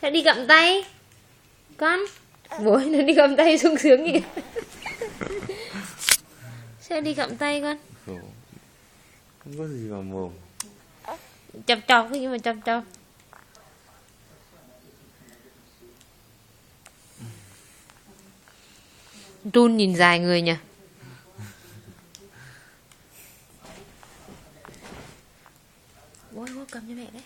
Sao đi gặm tay con? Bố nó đi gặm tay sung sướng nhỉ. Sao đi gặm tay con? Không có gì vào mồm. Chọc chọc nhưng mà chọc chọc. Run nhìn dài người nhỉ. Bố cầm cho mẹ đấy.